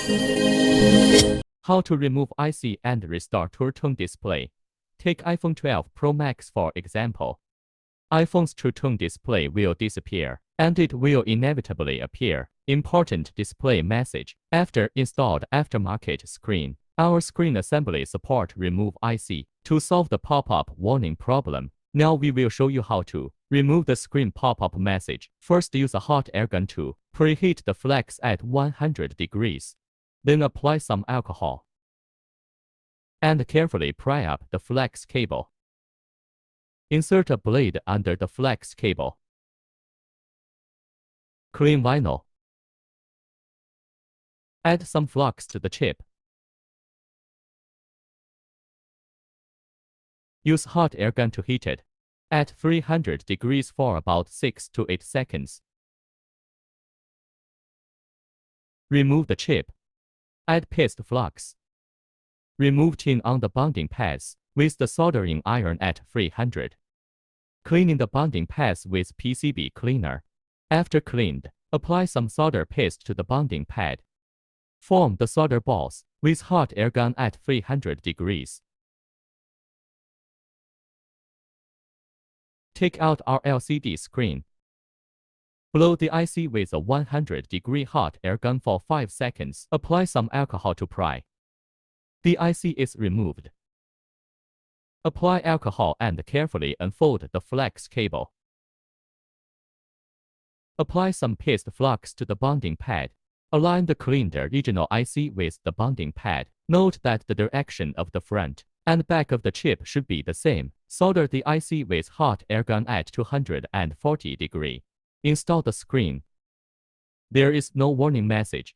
How to remove IC and restore True Tone display. Take iPhone 12 Pro Max for example. iPhone's True Tone display will disappear, and it will inevitably appear important display message after installed aftermarket screen. Our screen assembly support remove IC to solve the pop-up warning problem. Now we will show you how to remove the screen pop-up message. First, use a hot air gun to preheat the flex at 100 degrees. Then apply some alcohol and carefully pry up the flex cable. Insert a blade under the flex cable. Clean vinyl. Add some flux to the chip. Use hot air gun to heat it at 300 degrees for about 6 to 8 seconds. Remove the chip. Add paste flux. Remove tin on the bonding pads with the soldering iron at 300. Cleaning the bonding pads with PCB cleaner. After cleaned, apply some solder paste to the bonding pad. Form the solder balls with hot air gun at 300 degrees. Take out our LCD screen. Blow the IC with a 100-degree hot air gun for 5 seconds. Apply some alcohol to pry. The IC is removed. Apply alcohol and carefully unfold the flex cable. Apply some paste flux to the bonding pad. Align the cleaned original IC with the bonding pad. Note that the direction of the front and back of the chip should be the same. Solder the IC with hot air gun at 240 degrees. Install the screen. There is no warning message.